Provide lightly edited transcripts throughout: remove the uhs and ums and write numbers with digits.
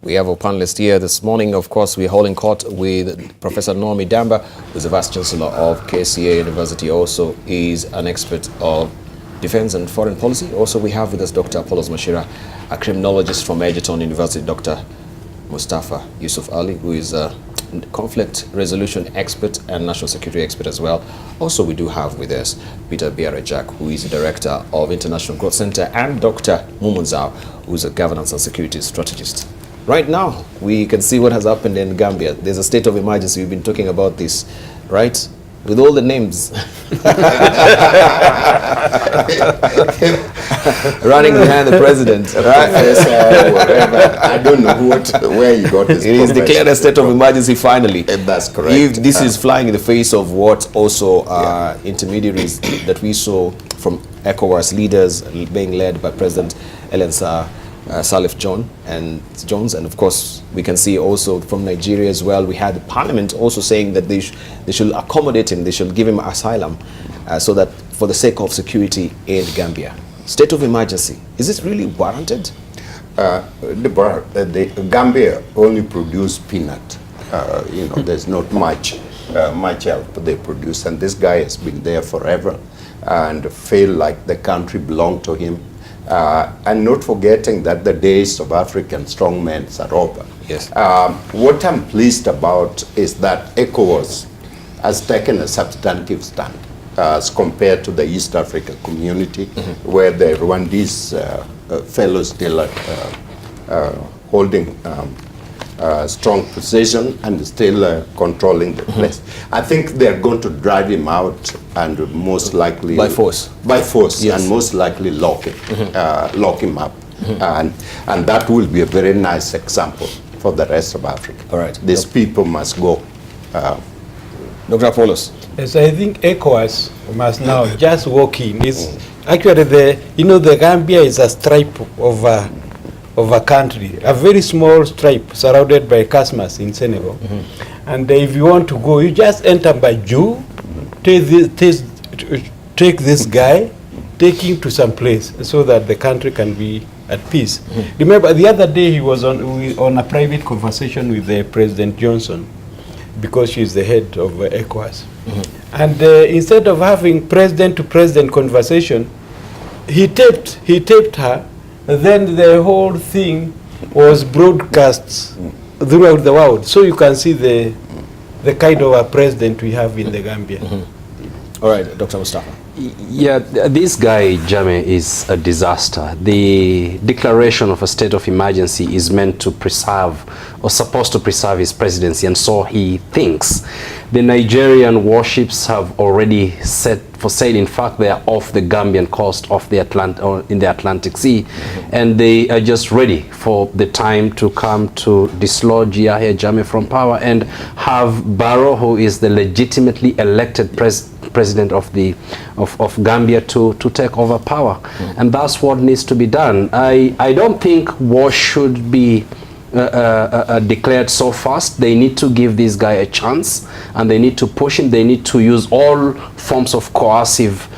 We have a panelist here this morning. Of course, we're holding court with Professor Nomi Damba, who's the Vice Chancellor of KCA University. Also, is an expert of defense and foreign policy. Also, we have with us Dr. Apollos Mashira, a criminologist from Egerton University, Dr. Mustafa Ali, who is a conflict resolution expert and national security expert as well. Also, we do have with us Peter Biarajak, who is the Director of International Growth Center, and Dr. Mumo Nzau, who is a governance and security strategist. Right now, we can see what has happened in Gambia. There's a state of emergency. We've been talking about this, right? With all the names running behind the president, right? Whatever. I don't know where you got this. It is declared a state of emergency finally. That's correct. If this is flying in the face of what also intermediaries that we saw from ECOWAS leaders being led by President Salif Jones, and of course we can see also from Nigeria as well. We had the parliament also saying that they should accommodate him, they should give him asylum, so that for the sake of security in Gambia. State of emergency, is it really warranted? The Gambia only produce peanut. There's not much help they produce, and this guy has been there forever and feel like the country belonged to him. And not forgetting that the days of African strongmen are over. Yes. What I'm pleased about is that ECOWAS has taken a substantive stand as compared to the East African community, where the Rwandese fellows still are holding strong position and still controlling the place. I think they're going to drive him out and most likely by force, yes. And most likely lock him up, and that will be a very nice example for the rest of Africa. All right, these people must go. Dr. Apollos. Yes, I think ECOWAS must now just walk in. It's actually the Gambia is a stripe of a country, a very small stripe surrounded by Casmas in Senegal. And if you want to go, you just enter by Jew, take this guy, take him to some place so that the country can be at peace. Remember, the other day he was on a private conversation with President Johnson, because she's the head of ECOWAS. And instead of having president-to-president conversation, he taped her. Then the whole thing was broadcast throughout the world. So you can see the kind of a president we have in the Gambia. All right, Dr. Mustafa. Yeah, this guy, Jame, is a disaster. The declaration of a state of emergency is meant to preserve, or supposed to preserve, his presidency, and so he thinks. The Nigerian warships have already set for sail. In fact, they are off the Gambian coast of the in the Atlantic Sea, and they are just ready for the time to come to dislodge Yahya Jammeh from power and have Barrow, who is the legitimately elected president of Gambia, to take over power. And that's what needs to be done. I don't think war should be declared so fast. They need to give this guy a chance, and they need to push him. They need to use all forms of coercive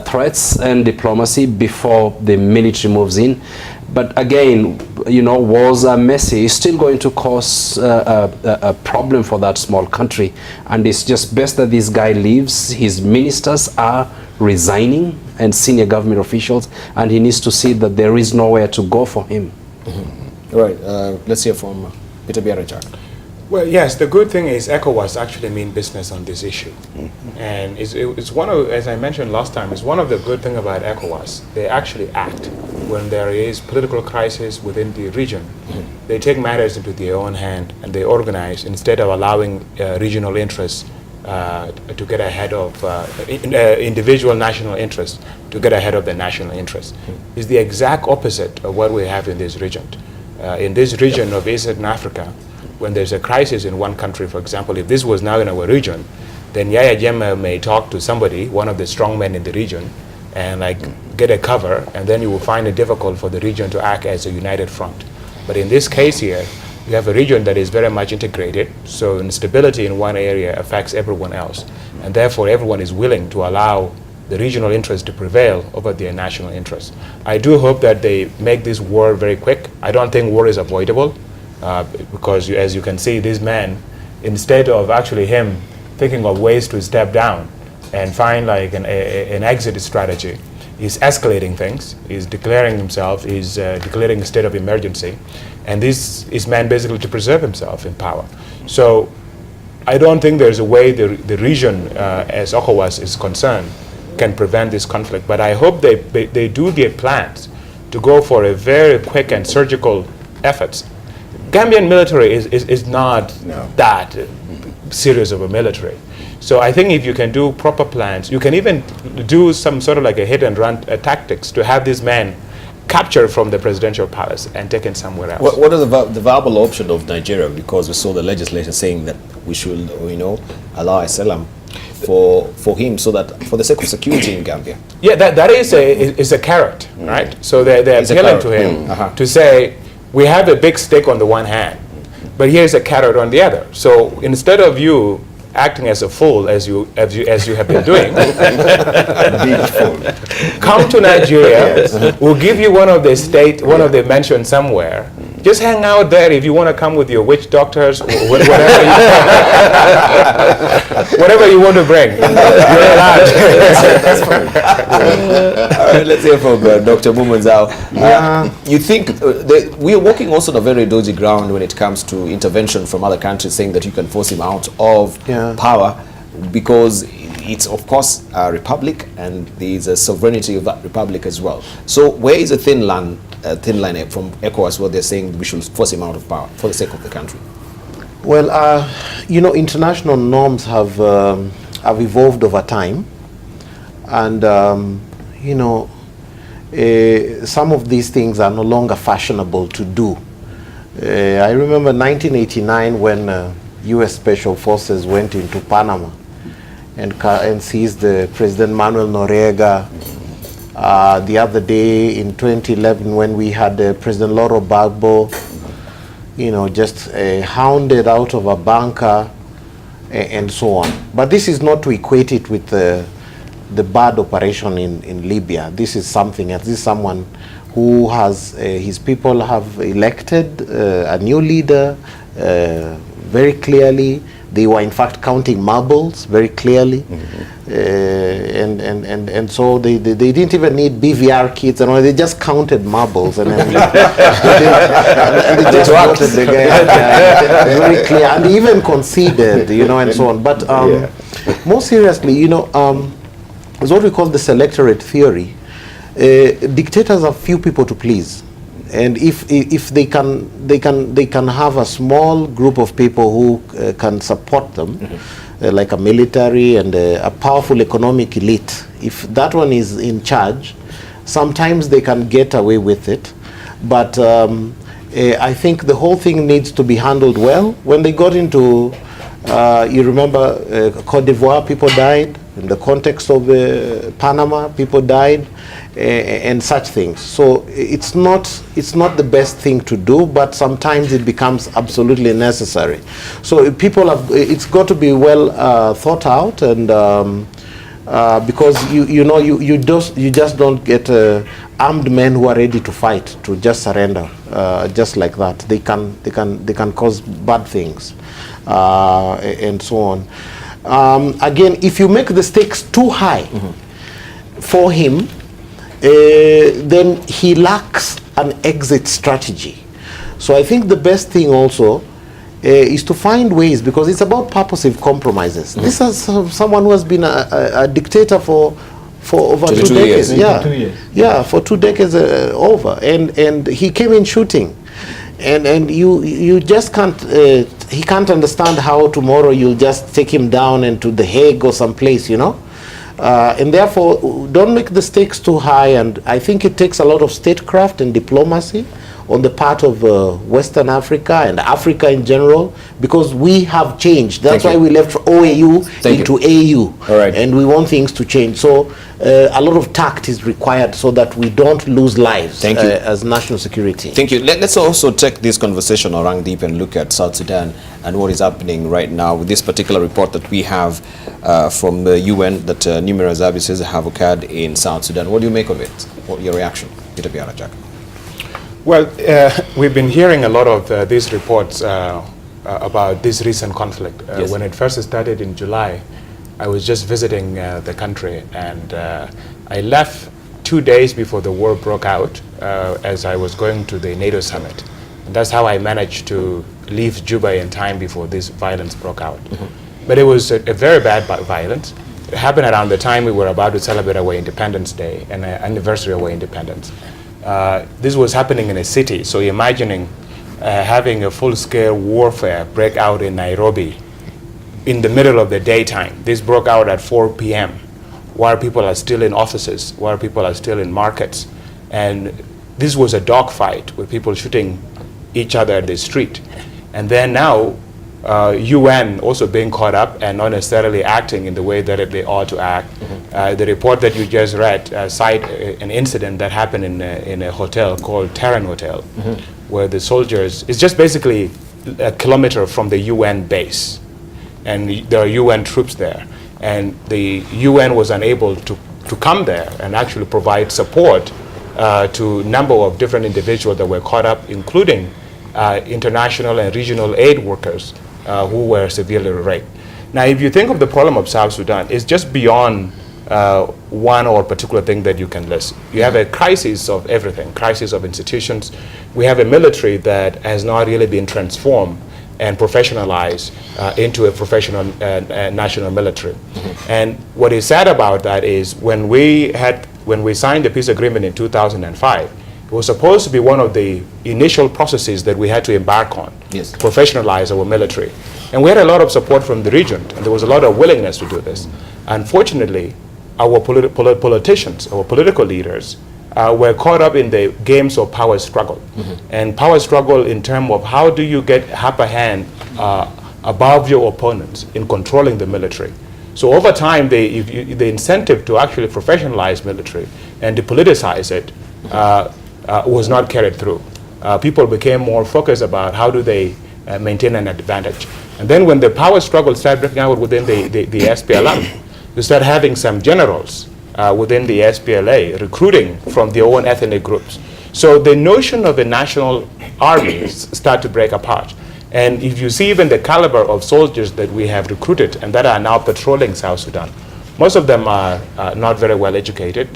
threats and diplomacy before the military moves in. But again, wars are messy. It's still going to cause a problem for that small country, and it's just best that this guy leaves. His ministers are resigning, and senior government officials, and he needs to see that there is nowhere to go for him. All right, let's hear from Peter Biarajak. Well, yes, the good thing is ECOWAS actually mean business on this issue. And it's one of, as I mentioned last time, it's one of the good things about ECOWAS. They actually act when there is political crisis within the region. They take matters into their own hand, and they organize instead of allowing regional interests to get ahead of individual national interests to get ahead of the national interest. It's the exact opposite of what we have in this region. In this region of Eastern Africa, when there's a crisis in one country, for example, if this was now in our region, then Yahya Jammeh may talk to somebody, one of the strong men in the region, and get a cover, and then you will find it difficult for the region to act as a united front. But in this case here, you have a region that is very much integrated, so instability in one area affects everyone else, and therefore everyone is willing to allow the regional interest to prevail over their national interest. I do hope that they make this war very quick. I don't think war is avoidable. because as you can see, this man, instead of actually him thinking of ways to step down and find like an exit strategy, he's escalating things, he's declaring himself, he's declaring a state of emergency, and this is meant basically to preserve himself in power. So I don't think there's a way the region, as ECOWAS is concerned, can prevent this conflict, but I hope they do their plans to go for a very quick and surgical efforts. Gambian military is not that serious of a military. So I think if you can do proper plans, you can even do some sort of like a hit and run tactics to have these men captured from the presidential palace and taken somewhere else. What is the viable option of Nigeria? Because we saw the legislature saying that we should, allow asylum for him, so that for the sake of security in Gambia. Yeah, that is a carrot, right? So they're appealing to him to say, we have a big stick on the one hand, but here's a carrot on the other. So instead of you acting as a fool as you have been doing, come to Nigeria. We'll give you one of the mansions somewhere. Just hang out there if you want to come with your witch doctors, or whatever you want to bring. You're allowed. All right, let's hear from Dr. Mumo Nzau. You think we are walking also on a very dodgy ground when it comes to intervention from other countries, saying that you can force him out of power, because it's of course a republic and there's a sovereignty of that republic as well. So where is a thin line from ECOWAS where they're saying we should force him out of power for the sake of the country? Well, international norms have evolved over time, and some of these things are no longer fashionable to do. I remember 1989 when U.S. Special Forces went into Panama and seized President Manuel Noriega. The other day in 2011 when we had President Laurent Gbagbo, just hounded out of a bunker and so on. But this is not to equate it with the bad operation in Libya. This is something else. This is someone who has, his people have elected a new leader very clearly. They were in fact counting marbles very clearly, and so they didn't even need BVR kits and all. They just counted marbles and then they just voted the guy very clear, and they even conceded, and so on. But more seriously, it's what we call the selectorate theory. Dictators have few people to please. And if they can have a small group of people who can support them, like a military and a powerful economic elite, if that one is in charge, sometimes they can get away with it. But I think the whole thing needs to be handled well. When they got into, you remember, Cote d'Ivoire, people died. In the context of Panama, people died. And such things. So it's not the best thing to do, but sometimes it becomes absolutely necessary. So it's got to be well thought out, and because you just don't get armed men who are ready to fight to just surrender just like that. They can cause bad things and so on. Again, if you make the stakes too high for him, then he lacks an exit strategy. So I think the best thing also is to find ways, because it's about purposive compromises. This is someone who has been a dictator for over 2 decades. Yeah, for 2 decades over, and he came in shooting, and you just can't. He can't understand how tomorrow you'll just take him down into The Hague or someplace, and therefore, don't make the stakes too high. And I think it takes a lot of statecraft and diplomacy on the part of Western Africa and Africa in general, because we have changed. That's why we left OAU into AU. All right. And we want things to change. So a lot of tact is required so that we don't lose lives as national security. Thank you. Let's also take this conversation around deep and look at South Sudan and what is happening right now with this particular report that we have from the UN that numerous abuses have occurred in South Sudan. What do you make of it? What your reaction, Peter Biarajak? Well, we've been hearing a lot of these reports about this recent conflict. Yes. When it first started in July, I was just visiting the country, and I left 2 days before the war broke out as I was going to the NATO summit. And that's how I managed to leave Juba in time before this violence broke out. But it was a very bad violence. It happened around the time we were about to celebrate our Independence Day and anniversary of our independence. This was happening in a city, so imagining having a full-scale warfare break out in Nairobi in the middle of the daytime. This broke out at 4 p.m. while people are still in offices, while people are still in markets. And this was a dogfight with people shooting each other in the street. And then now, UN also being caught up and not necessarily acting in the way that they ought to act. The report that you just read cite an incident that happened in a hotel called Terran Hotel, where the soldiers, it's just basically a kilometer from the UN base, and there are UN troops there. And the UN was unable to come there and actually provide support to a number of different individuals that were caught up, including international and regional aid workers who were severely raped. Now, if you think of the problem of South Sudan, it's just beyond one or particular thing that you can list. You have a crisis of everything, crisis of institutions. We have a military that has not really been transformed and professionalized into a professional national military. And what is sad about that is when we signed the peace agreement in 2005, it was supposed to be one of the initial processes that we had to embark on, Yes. to professionalize our military. And we had a lot of support from the region, and there was a lot of willingness to do this. Unfortunately, our politicians, our political leaders, were caught up in the games of power struggle. And power struggle in terms of how do you get upper hand above your opponents in controlling the military. So over time, the incentive to actually professionalize military and to politicize it was not carried through. People became more focused about how do they maintain an advantage. And then when the power struggle started breaking out within the SPLM, we started having some generals within the SPLA recruiting from their own ethnic groups. So the notion of a national army start to break apart. And if you see even the caliber of soldiers that we have recruited and that are now patrolling South Sudan, most of them are not very well educated,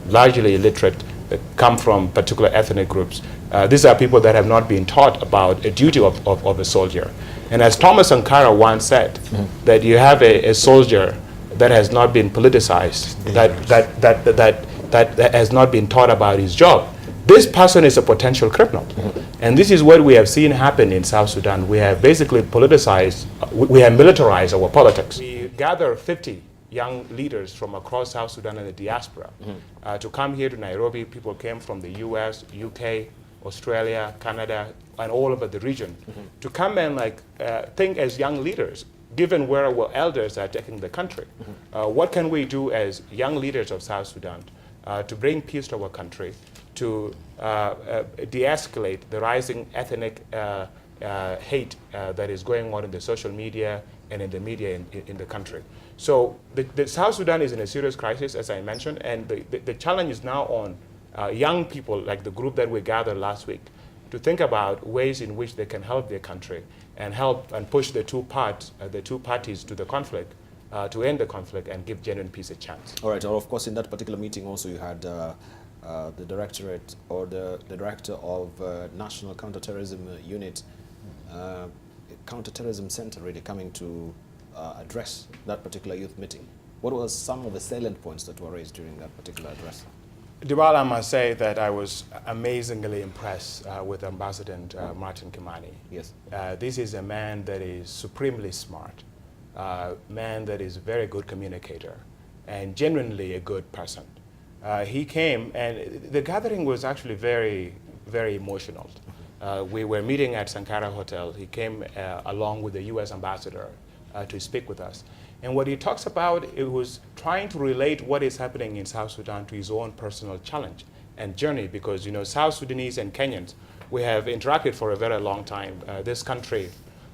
largely illiterate, come from particular ethnic groups. These are people that have not been taught about a duty of a soldier. And as Thomas Sankara once said, that you have a soldier that has not been politicized, that has not been taught about his job. This person is a potential criminal. And this is what we have seen happen in South Sudan. We have basically politicized, we have militarized our politics. We gather 50 young leaders from across South Sudan and the diaspora to come here to Nairobi. People came from the US, UK, Australia, Canada, and all over the region to come and think as young leaders, given where our elders are taking the country. What can we do as young leaders of South Sudan to bring peace to our country, to de-escalate the rising ethnic hate that is going on in the social media and in the media in the country. So the South Sudan is in a serious crisis, as I mentioned, and the challenge is now on young people, like the group that we gathered last week, to think about ways in which they can help their country and help and push the two parties to the conflict to end the conflict and give genuine peace a chance. All right. Of course, in that particular meeting also you had the directorate or the director of National Counterterrorism Unit, Counterterrorism Center, really coming to address that particular youth meeting. What were some of the salient points that were raised during that particular address? Dibala, I must say that I was amazingly impressed with Ambassador Martin Kimani. Yes. This is a man that is supremely smart, man that is a very good communicator, and genuinely a good person. He came, and the gathering was actually very, very emotional. We were meeting at Sankara Hotel. He came along with the U.S. ambassador to speak with us. And what he talks about, it was trying to relate what is happening in South Sudan to his own personal challenge and journey, because South Sudanese and Kenyans, we have interacted for a very long time. This country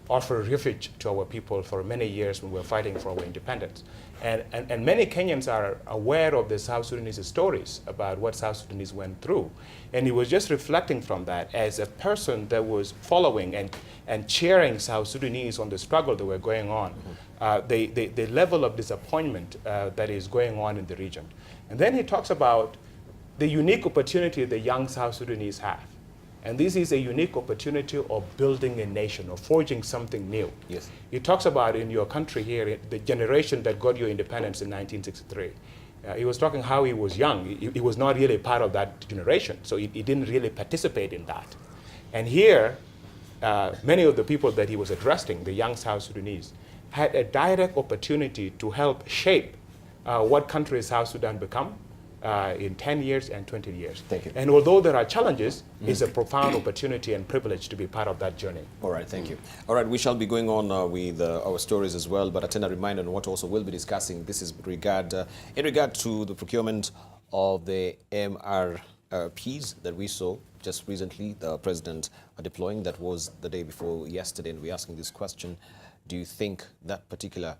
offer refuge to our people for many years when we were fighting for our independence. And many Kenyans are aware of the South Sudanese stories about what South Sudanese went through. And he was just reflecting from that as a person that was following and cheering South Sudanese on the struggle that were going on, the level of disappointment that is going on in the region. And then he talks about the unique opportunity the young South Sudanese have. And this is a unique opportunity of building a nation, of forging something new. Yes. He talks about in your country here, the generation that got your independence in 1963. He was talking how he was young. He was not really part of that generation, so he didn't really participate in that. And here, many of the people that he was addressing, the young South Sudanese, had a direct opportunity to help shape what country South Sudan become in 10 years and 20 years. Thank you. And although there are challenges, it's a profound opportunity and privilege to be part of that journey. All right, thank you. All right, we shall be going on with our stories as well, but attend a reminder on what also we'll be discussing. This is in regard to the procurement of the MRPs that we saw just recently, the president deploying. That was the day before yesterday, and we're asking this question: do you think that particular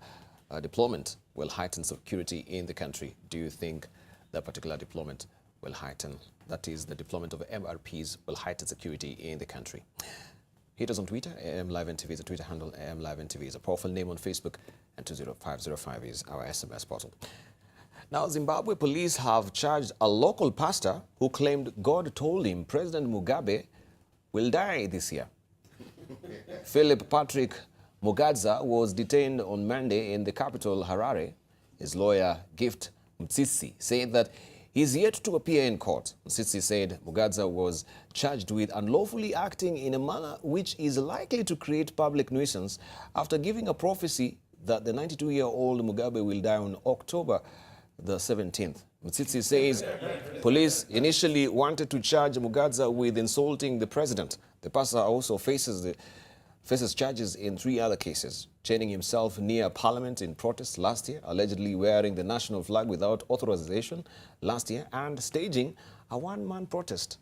deployment will heighten security in the country? Do you think that particular deployment will heighten, that is, the deployment of MRPs will heighten security in the country? Hit us on Twitter. AM Live NTV is a Twitter handle. AM Live NTV is a profile name on Facebook, and 20505 is our SMS portal. Now, Zimbabwe police have charged a local pastor who claimed God told him President Mugabe will die this year. Philip Patrick Mugadza was detained on Monday in the capital, Harare. His lawyer, Gift Mtsitsi, said that he is yet to appear in court. Mtsitsi said Mugadza was charged with unlawfully acting in a manner which is likely to create public nuisance after giving a prophecy that the 92-year-old Mugabe will die on October the 17th. Mtsitsi says police initially wanted to charge Mugadza with insulting the president. The pastor also faces charges in 3 other cases: chaining himself near parliament in protest last year, allegedly wearing the national flag without authorization last year, and staging a one-man protest.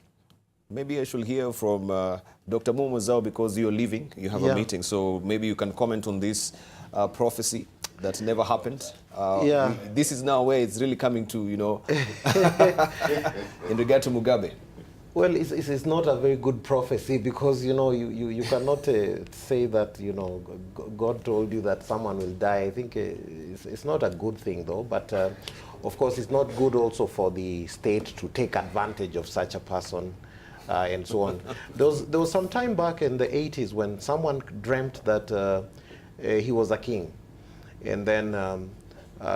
Maybe I should hear from Dr. Mumo Nzau, because you're leaving, you have a meeting, so maybe you can comment on this prophecy that never happened. This is now where it's really coming to, in regard to Mugabe. Well, it's not a very good prophecy, because, you cannot say that, God told you that someone will die. I think it's not a good thing, though. But, of course, it's not good also for the state to take advantage of such a person and so on. There was some time back in the 80s when someone dreamt that he was a king. And then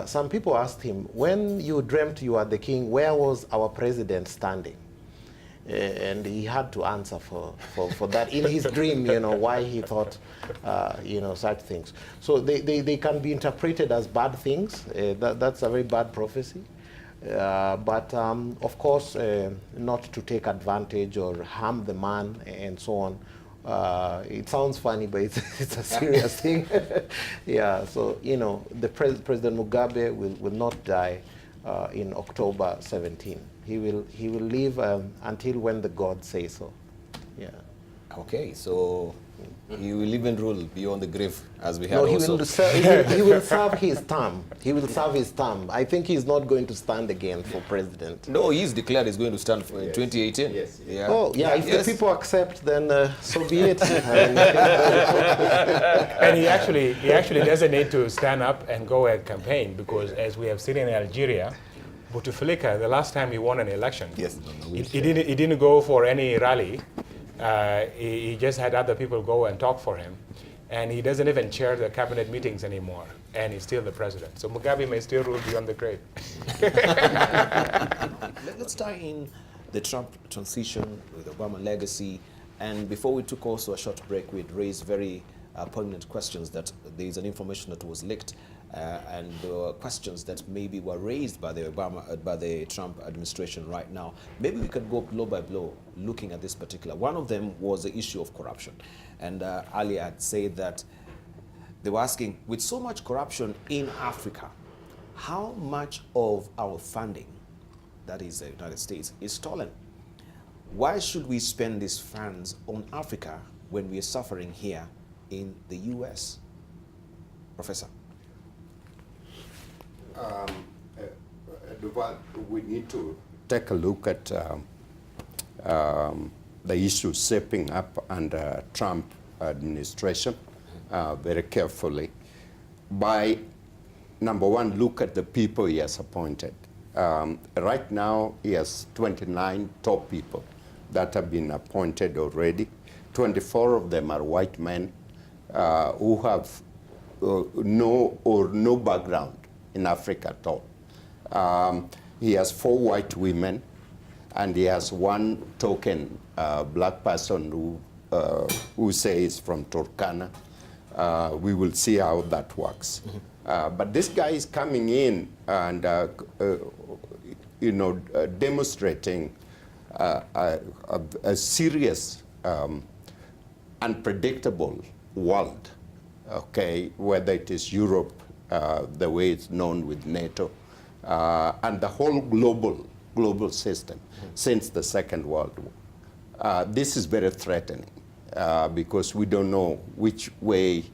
some people asked him, when you dreamt you were the king, where was our president standing? And he had to answer for that in his dream, why he thought, such things. So they can be interpreted as bad things. That's a very bad prophecy. But of course, not to take advantage or harm the man and so on. It sounds funny, but it's a serious thing. So, the President Mugabe will not die in October 17. He will live until when the gods say so. Okay, so he will live and rule beyond the grave, as we have no, also. He will serve his term. He will serve his term. I think he's not going to stand again for president. No, he's declared he's going to stand for 2018. Yes. Yeah. Oh, yeah, if the people accept, then so be it. And he actually doesn't need to stand up and go and campaign, because as we have seen in Algeria, Bouteflika, the last time he won an election, he didn't go for any rally. He just had other people go and talk for him. And he doesn't even chair the cabinet meetings anymore. And he's still the president. So Mugabe may still rule beyond the grave. Let's tie in the Trump transition with Obama legacy. And before we took also a short break, we'd raised very poignant questions that there is an information that was leaked and questions that maybe were raised by the Trump administration right now. Maybe we could go blow by blow looking at this particular. One of them was the issue of corruption. And Ali had said that they were asking, with so much corruption in Africa, how much of our funding, that is the United States, is stolen? Why should we spend these funds on Africa when we are suffering here in the US? Professor. We need to take a look at the issues shaping up under Trump administration very carefully. By number one, look at the people he has appointed. Right now, he has 29 top people that have been appointed already. 24 of them are white men who have no background in Africa at all. He has 4 white women, and he has 1 token black person who says from Turkana. We will see how that works. But this guy is coming in and demonstrating a serious, unpredictable world. Okay, whether it is Europe, the way it's known with NATO, and the whole global system since the Second World War. This is very threatening because we don't know which way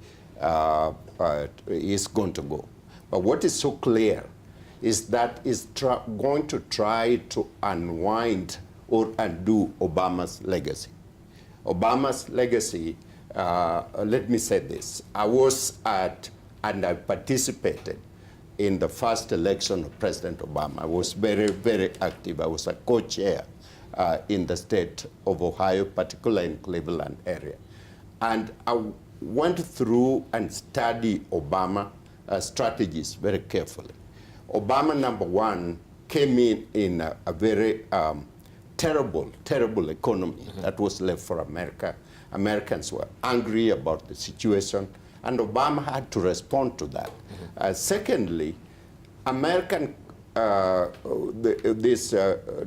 it's going to go. But what is so clear is that it's going to try to unwind or undo Obama's legacy. Obama's legacy, let me say this. I was at, and I participated in the first election of President Obama. I was very, very active. I was a co-chair in the state of Ohio, particularly in Cleveland area. And I went through and studied Obama strategies very carefully. Obama, number one, came in a very terrible economy that was left for America. Americans were angry about the situation, and Obama had to respond to that. Secondly, American these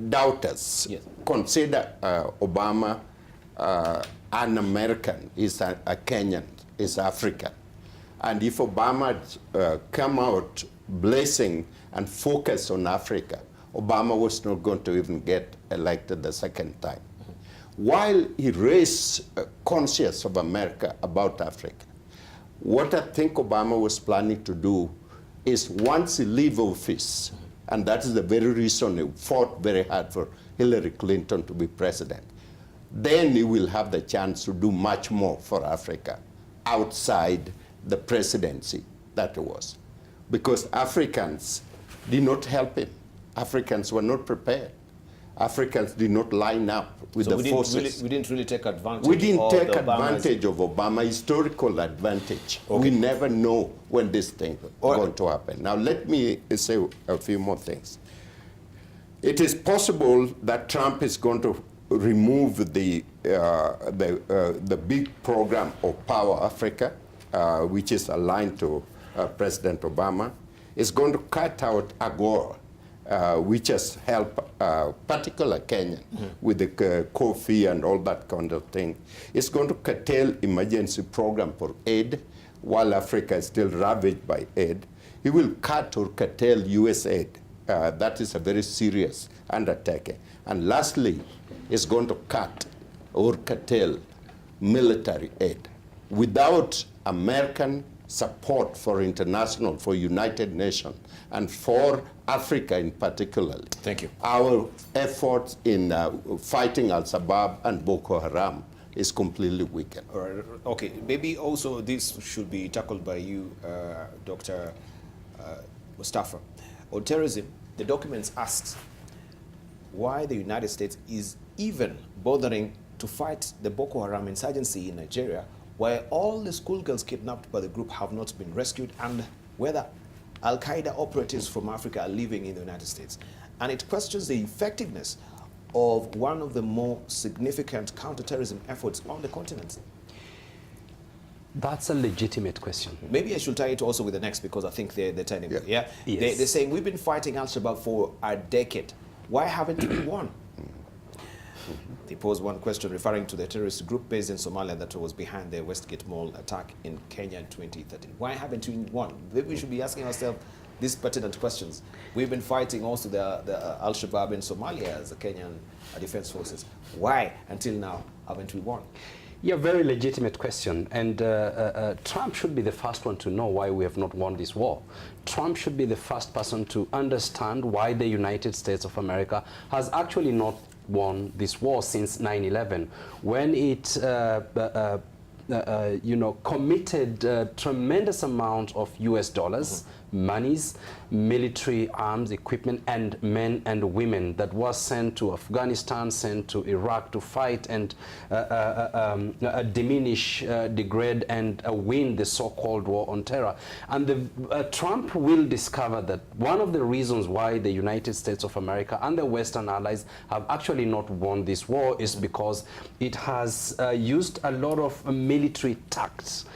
doubters consider Obama an American, is a Kenyan, is African. And if Obama come out blessing and focus on Africa, Obama was not going to even get elected the second time. While he raised conscience of America about Africa, what I think Obama was planning to do is once he leave office, and that is the very reason he fought very hard for Hillary Clinton to be president, then he will have the chance to do much more for Africa outside the presidency that it was. Because Africans did not help him. Africans were not prepared. Africans did not line up with the forces. We didn't really take advantage. We didn't take advantage of Obama, historical advantage. Okay. We never know when this thing is going to happen. Now let me say a few more things. It is possible that Trump is going to remove the big program of Power Africa, which is aligned to President Obama. It's going to cut out AGOA, which has helped particular Kenya with the coffee and all that kind of thing. It's going to curtail emergency program for aid while Africa is still ravaged by aid. It will cut or curtail US aid. That is a very serious undertaking. And lastly, it's going to cut or curtail military aid. Without American support for international, for United Nations, and for Africa in particular. Thank you. Our efforts in fighting Al-Shabaab and Boko Haram is completely weakened. All right. Okay, maybe also this should be tackled by you, Dr. Mustafa. On terrorism, the documents asks why the United States is even bothering to fight the Boko Haram insurgency in Nigeria, where all the schoolgirls kidnapped by the group have not been rescued, and whether Al-Qaeda operatives from Africa are living in the United States. And it questions the effectiveness of one of the more significant counterterrorism efforts on the continent. That's a legitimate question. Maybe I should tie it also with the next, because I think they're turning. Yeah. Yes. They're saying we've been fighting Al-Shabaab for a decade. Why haven't we won? They posed one question referring to the terrorist group based in Somalia that was behind the Westgate Mall attack in Kenya in 2013. Why haven't we won? Maybe we should be asking ourselves these pertinent questions. We've been fighting also the Al-Shabaab in Somalia as the Kenyan defense forces. Why, until now, haven't we won? Yeah, very legitimate question. And Trump should be the first one to know why we have not won this war. Trump should be the first person to understand why the United States of America has actually not won this war since 9/11, when it committed a tremendous amount of US dollars, monies, military arms, equipment, and men and women that was sent to Afghanistan, sent to Iraq to fight and diminish, degrade, and win the so-called war on terror. And Trump will discover that one of the reasons why the United States of America and the Western allies have actually not won this war is because it has used a lot of military tactics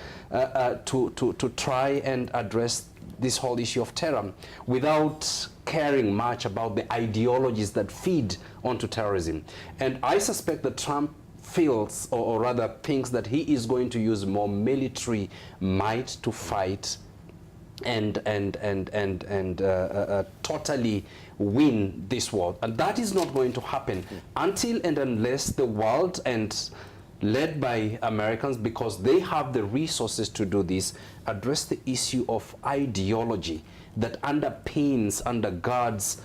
to try and address this whole issue of terror without caring much about the ideologies that feed onto terrorism. And I suspect that Trump feels, or rather thinks, that he is going to use more military might to fight and totally win this war. And that is not going to happen until and unless the world, and led by Americans, because they have the resources to do this, address the issue of ideology that undergirds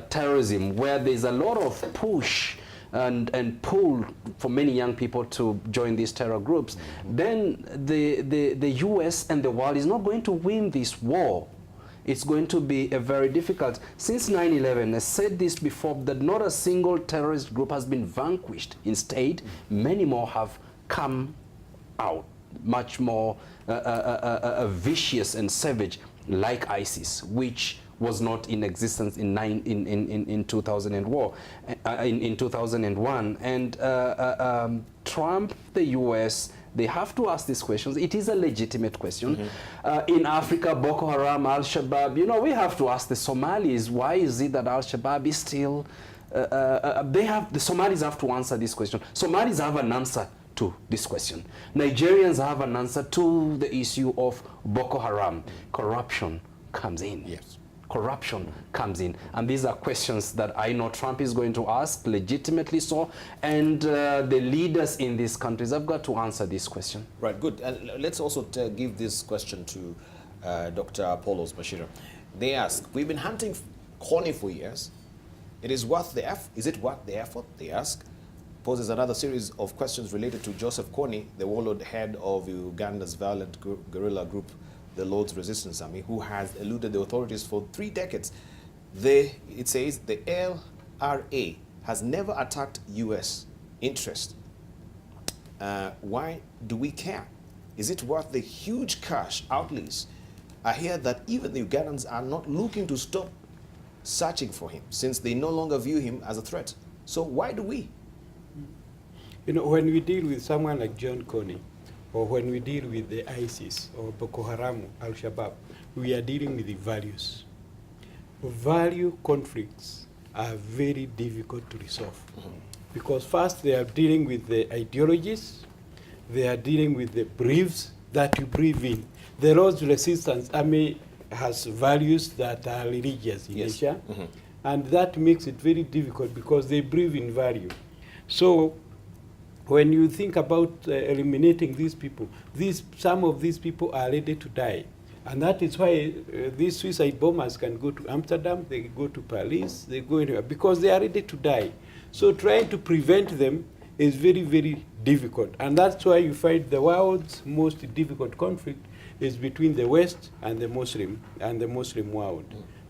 terrorism, where there's a lot of push and pull for many young people to join these terror groups. Then the US and the world is not going to win this war. It's going to be a very difficult. Since 9/11, I said this before, that not a single terrorist group has been vanquished. Instead, many more have come out, much more vicious and savage, like ISIS, which was not in existence in 2001. And Trump, the US, they have to ask these questions. It is a legitimate question. In Africa, Boko Haram, Al-Shabaab, we have to ask the Somalis, why is it that Al-Shabaab is still, the Somalis have to answer this question. Somalis have an answer to this question. Nigerians have an answer to the issue of Boko Haram. Corruption comes in. Yes. Corruption comes in, and these are questions that I know Trump is going to ask, legitimately so, and the leaders in these countries have got to answer this question. Right, good. And let's also give this question to Dr. Apollos Bashira. They ask, we've been hunting Kony for years. Is it worth the effort? They ask. Poses another series of questions related to Joseph Kony, the warlord head of Uganda's violent guerrilla group, the Lord's Resistance Army, who has eluded the authorities for 3 decades. It says the LRA has attacked attacked U.S. interest. Why do we care? Is it worth the huge cash outlays? I hear that even the Ugandans are not looking to stop searching for him, since they no longer view him as a threat. So why do we? When we deal with someone like John Kony, or when we deal with the ISIS or Boko Haram, Al-Shabaab, we are dealing with the values. Value conflicts are very difficult to resolve. Because first they are dealing with the ideologies, they are dealing with the beliefs that you believe in. The Lord's Resistance Army has values that are religious in nature, and that makes it very difficult because they believe in value. So when you think about eliminating these people, some of these people are ready to die. And that is why these suicide bombers can go to Amsterdam, they go to Paris, they go anywhere, because they are ready to die. So trying to prevent them is very, very difficult. And that's why you find the world's most difficult conflict is between the West and the Muslim world,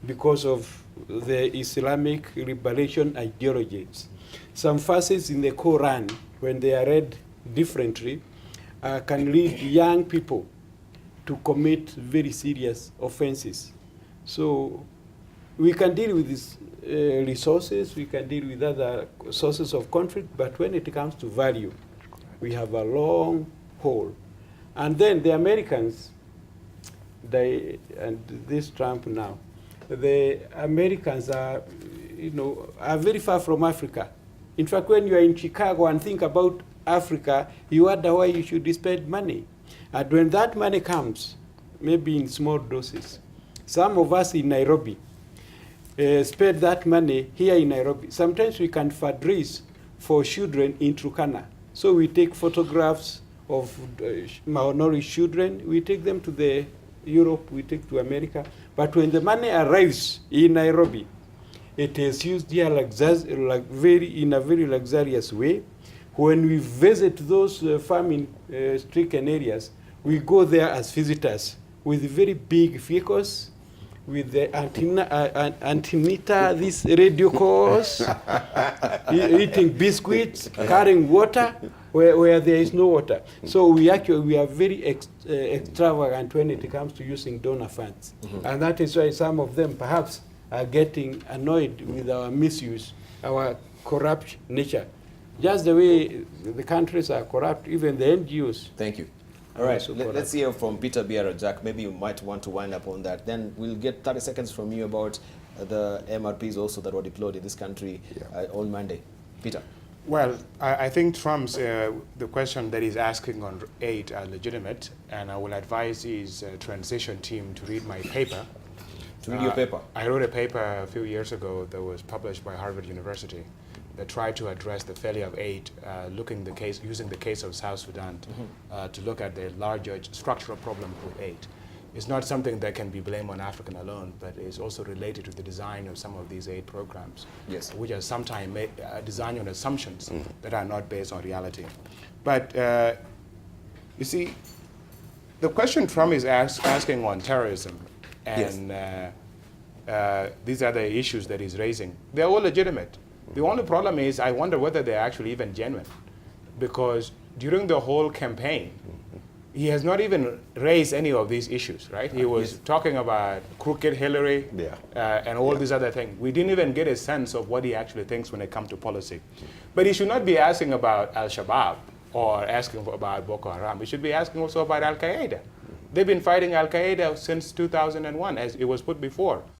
because of the Islamic liberation ideologies. Some verses in the Quran, when they are read differently, can lead young people to commit very serious offenses. So we can deal with these resources, we can deal with other sources of conflict, but when it comes to value, we have a long haul. And then the Americans, and this Trump now, the Americans are very far from Africa. In fact, when you are in Chicago and think about Africa, you wonder why you should spend money. And when that money comes, maybe in small doses, some of us in Nairobi spend that money here in Nairobi. Sometimes we can fundraise for children in Turkana So we take photographs of minority children, we take them to the Europe, we take to America. But when the money arrives in Nairobi, it is used here in a very luxurious way. When we visit those famine-stricken areas, we go there as visitors with very big vehicles, with the antenna, these radio calls, eating biscuits, carrying water where there is no water. So we are very extravagant when it comes to using donor funds. And that is why some of them perhaps are getting annoyed with our misuse, our corrupt nature. Just the way the countries are corrupt, even the NGOs. Thank you. All right, let's hear from Peter Biara. Jack, maybe you might want to wind up on that. Then we'll get 30 seconds from you about the MRPs also that were deployed in this country on Monday. Peter. Well, I think Trump's, the question that he's asking on aid are legitimate, and I will advise his transition team to read my paper. To read your paper? I wrote a paper a few years ago that was published by Harvard University that tried to address the failure of aid, using the case of South Sudan to look at the larger structural problem with aid. It's not something that can be blamed on Africa alone, but it's also related to the design of some of these aid programs, which are sometimes designed on assumptions that are not based on reality. But you see, the question Trump is asking on terrorism and these other issues that he's raising, they're all legitimate. The only problem is I wonder whether they're actually even genuine, because during the whole campaign, he has not even raised any of these issues, right? He was talking about crooked Hillary and all these other things. We didn't even get a sense of what he actually thinks when it comes to policy. But he should not be asking about Al-Shabaab or asking about Boko Haram. He should be asking also about Al-Qaeda. They've been fighting Al-Qaeda since 2001, as it was put before.